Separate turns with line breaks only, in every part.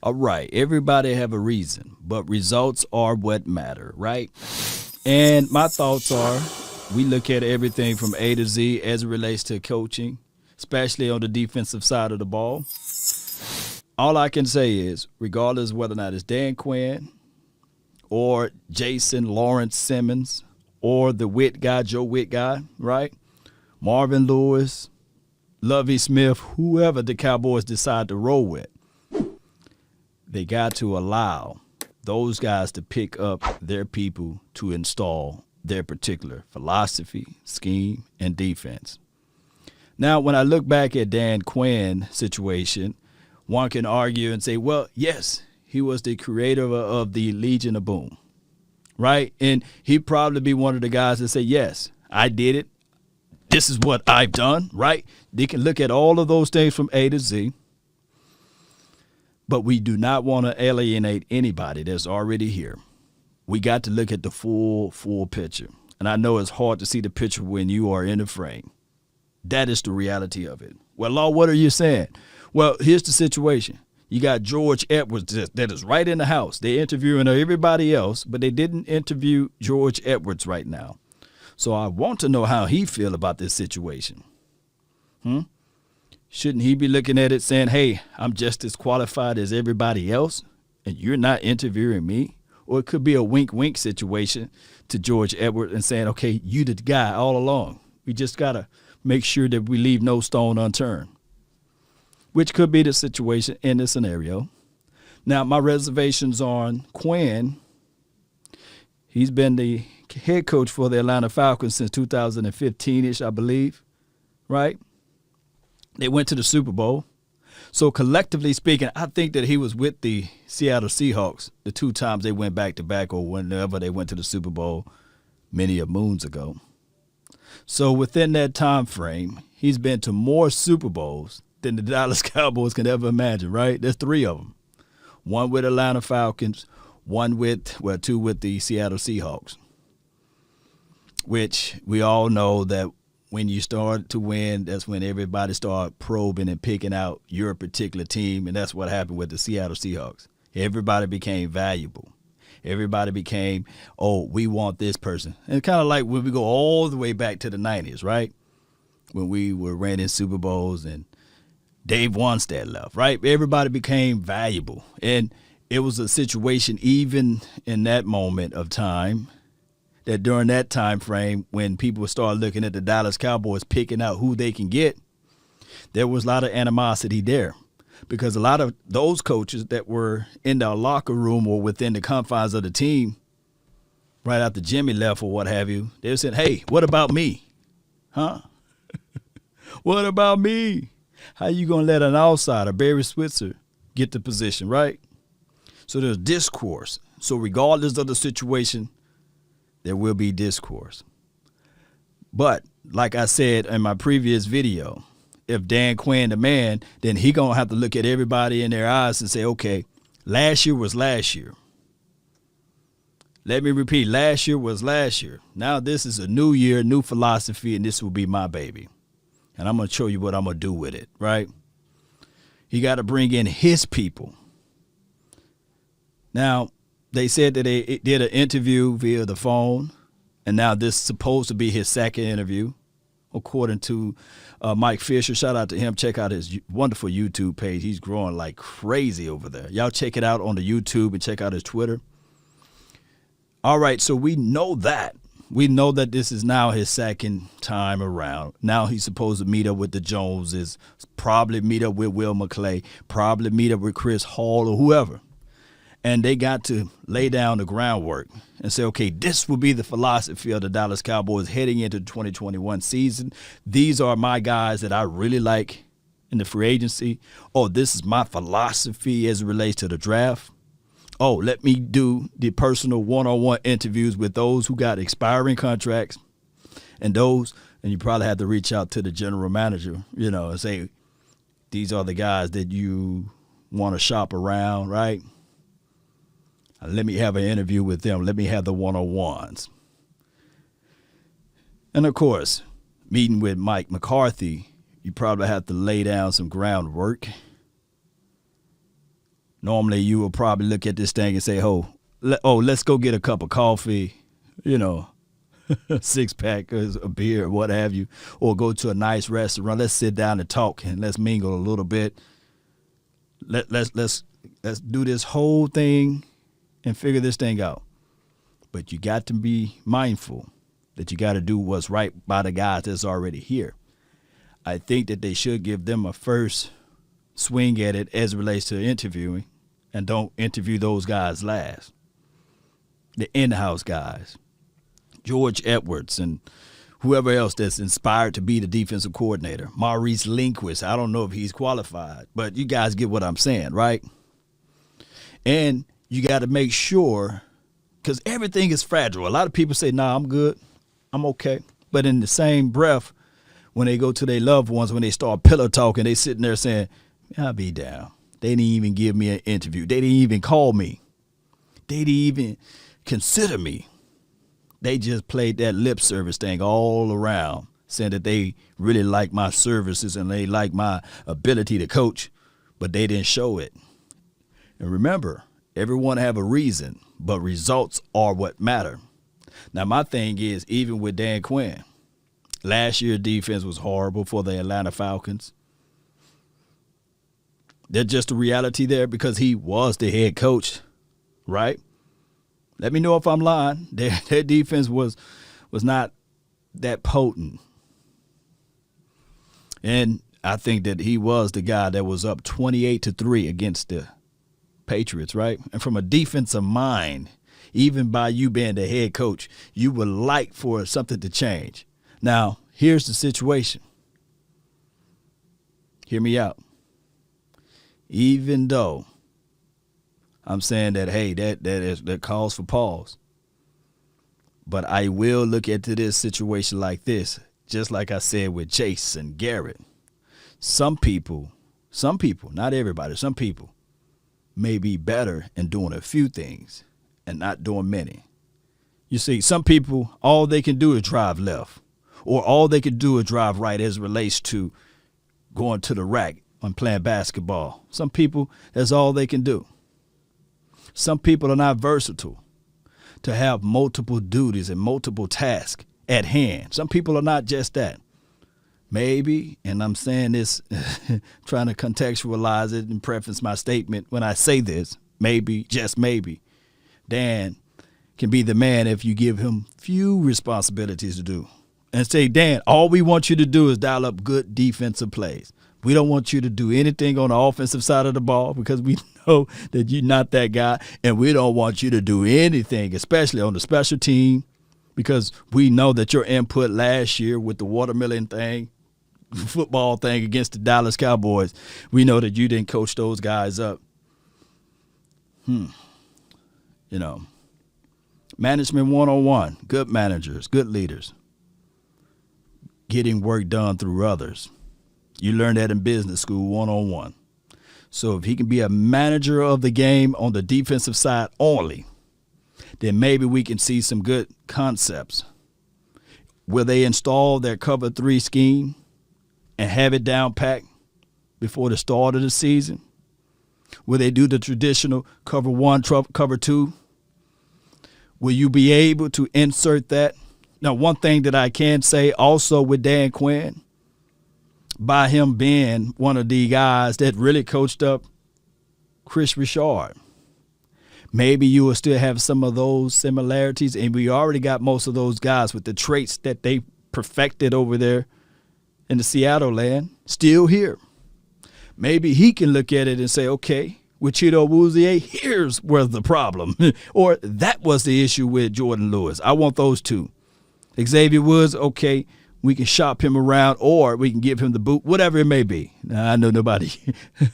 All right, everybody have a reason, but results are what matter, right? And my thoughts are we look at everything from A to Z as it relates to coaching, especially on the defensive side of the ball. All I can say is, regardless of whether or not it's Dan Quinn or Jason Lawrence Simmons or the Witt guy, Joe Witt guy, right? Marvin Lewis, Lovie Smith, whoever the Cowboys decide to roll with, they got to allow those guys to pick up their people to install their particular philosophy, scheme, and defense. Now, when I look back at Dan Quinn's situation, one can argue and say, well, yes, he was the creator of the Legion of Boom, right? And he'd probably be one of the guys that say, yes, I did it. This is what I've done, right? They can look at all of those things from A to Z. But we do not want to alienate anybody that's already here. We got to look at the full picture. And I know it's hard to see the picture when you are in the frame. That is the reality of it. Well, Law, what are you saying? Well, here's the situation. You got George Edwards that is right in the house. They're interviewing everybody else, but they didn't interview George Edwards right now. So I want to know how he feel about this situation. Shouldn't he be looking at it saying, hey, I'm just as qualified as everybody else, and you're not interviewing me? Or it could be a wink-wink situation to George Edwards and saying, okay, you the guy all along. We just got to make sure that we leave no stone unturned, which could be the situation in this scenario. Now, my reservations on Quinn, he's been the head coach for the Atlanta Falcons since 2015-ish, I believe, right? They went to the Super Bowl. So collectively speaking, I think that he was with the Seattle Seahawks the two times they went back-to-back or whenever they went to the Super Bowl many a moons ago. So within that time frame, he's been to more Super Bowls than the Dallas Cowboys can ever imagine, right? There's three of them. One with Atlanta Falcons, two with the Seattle Seahawks, which we all know that when you start to win, that's when everybody start probing and picking out your particular team, and that's what happened with the Seattle Seahawks. Everybody became valuable. Everybody became, oh, we want this person. And kind of like when we go all the way back to the 90s, right? When we were winning Super Bowls and Dave Wanstead left, right? Everybody became valuable. And it was a situation even in that moment of time that during that time frame when people start looking at the Dallas Cowboys picking out who they can get, there was a lot of animosity there because a lot of those coaches that were in the locker room or within the confines of the team right after Jimmy left or what have you, they said, hey, what about me? Huh? What about me? How you going to let an outsider, Barry Switzer, get the position, right? So there's discourse. So regardless of the situation, there will be discourse. But like I said in my previous video, if Dan Quinn the man, then he going to have to look at everybody in their eyes and say, okay, last year was last year. Let me repeat, last year was last year. Now this is a new year, new philosophy, and this will be my baby. And I'm going to show you what I'm going to do with it, right? He got to bring in his people. Now, they said that they did an interview via the phone, and now this is supposed to be his second interview, according to Mike Fisher. Shout out to him. Check out his wonderful YouTube page. He's growing like crazy over there. Y'all check it out on the YouTube and check out his Twitter. All right, so we know that. We know that this is now his second time around. Now he's supposed to meet up with the Joneses, probably meet up with Will McClay, probably meet up with Chris Hall or whoever. And they got to lay down the groundwork and say, okay, this will be the philosophy of the Dallas Cowboys heading into the 2021 season. These are my guys that I really like in the free agency. Oh, this is my philosophy as it relates to the draft. Oh, let me do the personal one-on-one interviews with those who got expiring contracts and you probably have to reach out to the general manager, and say, these are the guys that you want to shop around, right? Let me have an interview with them. Let me have the one-on-ones. And, of course, meeting with Mike McCarthy, you probably have to lay down some groundwork. Normally you will probably look at this thing and say, let's go get a cup of coffee, 6-pack of a beer or what have you, or go to a nice restaurant. Let's sit down and talk and let's mingle a little bit. Let's do this whole thing and figure this thing out. But you got to be mindful that you got to do what's right by the guys that's already here. I think that they should give them a first swing at it as it relates to interviewing, and don't interview those guys last. The in-house guys, George Edwards and whoever else that's inspired to be the defensive coordinator. Maurice Linguist, I don't know if he's qualified, but you guys get what I'm saying, right? And you got to make sure, because everything is fragile. A lot of people say, nah, I'm good, I'm okay. But in the same breath, when they go to their loved ones, when they start pillow talking, they sitting there saying, I'll be down. They didn't even give me an interview. They didn't even call me. They didn't even consider me. They just played that lip service thing all around, saying that they really like my services and they like my ability to coach, but they didn't show it. And remember, everyone have a reason, but results are what matter. Now, my thing is, even with Dan Quinn, last year's defense was horrible for the Atlanta Falcons. There's just a reality there because he was the head coach, right? Let me know if I'm lying. Their defense was not that potent. And I think that he was the guy that was up 28-3 against the Patriots, right? And from a defensive mind, even by you being the head coach, you would like for something to change. Now, here's the situation. Hear me out. Even though I'm saying that, hey, that calls for pause. But I will look into this situation like this, just like I said with Chase and Garrett. Some people, not everybody, some people may be better in doing a few things and not doing many. You see, some people, all they can do is drive left, or all they can do is drive right as it relates to going to the rack on playing basketball. Some people, that's all they can do. Some people are not versatile to have multiple duties and multiple tasks at hand. Some people are not just that. Maybe, and I'm saying this, trying to contextualize it and preface my statement when I say this, maybe, just maybe, Dan can be the man if you give him few responsibilities to do. And say, Dan, all we want you to do is dial up good defensive plays. We don't want you to do anything on the offensive side of the ball because we know that you're not that guy. And we don't want you to do anything, especially on the special team, because we know that your input last year with the watermelon thing, football thing against the Dallas Cowboys, we know that you didn't coach those guys up. Management 101, good managers, good leaders, getting work done through others. You learn that in business school 101. So if he can be a manager of the game on the defensive side only, then maybe we can see some good concepts. Will they install their cover 3 scheme and have it down packed before the start of the season? Will they do the traditional cover 1, cover 2? Will you be able to insert that? Now, one thing that I can say also with Dan Quinn, by him being one of the guys that really coached up Kris Richard, maybe you will still have some of those similarities, and we already got most of those guys with the traits that they perfected over there in the Seattle land still here. Maybe he can look at it and say, okay, with Cheeto Woozier, here's where the problem, or that was the issue with Jordan Lewis. I want those two. Xavier Woods, okay, we can shop him around, or we can give him the boot, whatever it may be. Now, I know nobody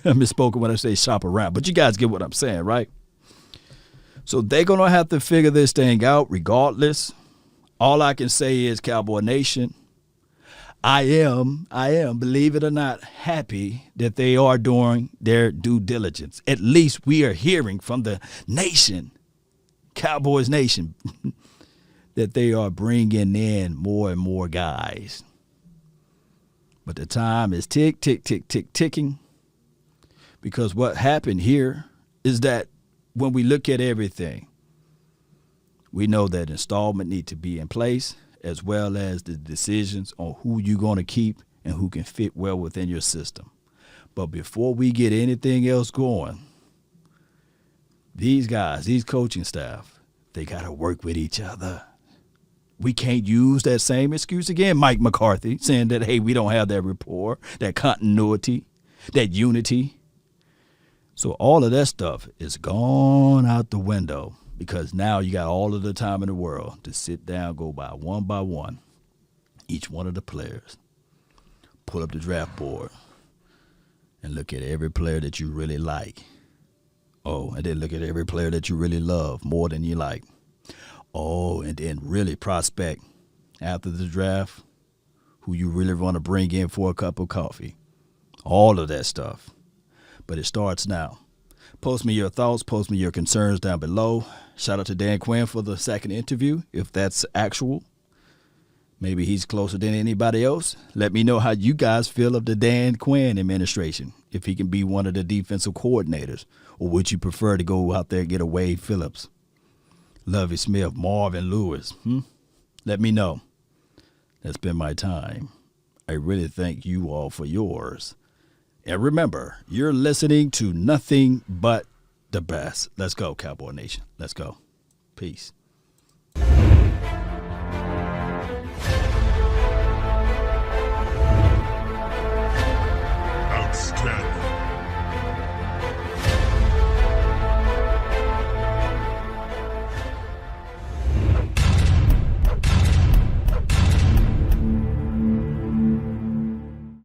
misspoken when I say shop around, but you guys get what I'm saying, right? So they're going to have to figure this thing out regardless. All I can say is, Cowboy Nation, I am, believe it or not, happy that they are doing their due diligence. At least we are hearing from the nation, Cowboys Nation, that they are bringing in more and more guys. But the time is ticking, because what happened here is that when we look at everything, we know that installment need to be in place, as well as the decisions on who you're going to keep and who can fit well within your system. But before we get anything else going, these guys, these coaching staff, they got to work with each other. We can't use that same excuse again, Mike McCarthy, saying that, hey, we don't have that rapport, that continuity, that unity. So all of that stuff is gone out the window, because now you got all of the time in the world to sit down, go by one, each one of the players, pull up the draft board, and look at every player that you really like. Oh, and then look at every player that you really love more than you like. Oh, and then really prospect after the draft who you really want to bring in for a cup of coffee. All of that stuff. But it starts now. Post me your thoughts. Post me your concerns down below. Shout out to Dan Quinn for the second interview, if that's actual. Maybe he's closer than anybody else. Let me know how you guys feel of the Dan Quinn administration, if he can be one of the defensive coordinators, or would you prefer to go out there and get a Wade Phillips, Lovie Smith, Marvin Lewis? Let me know. That's been my time. I really thank you all for yours. And remember, you're listening to nothing but the best. Let's go, Cowboy Nation. Let's go. Peace.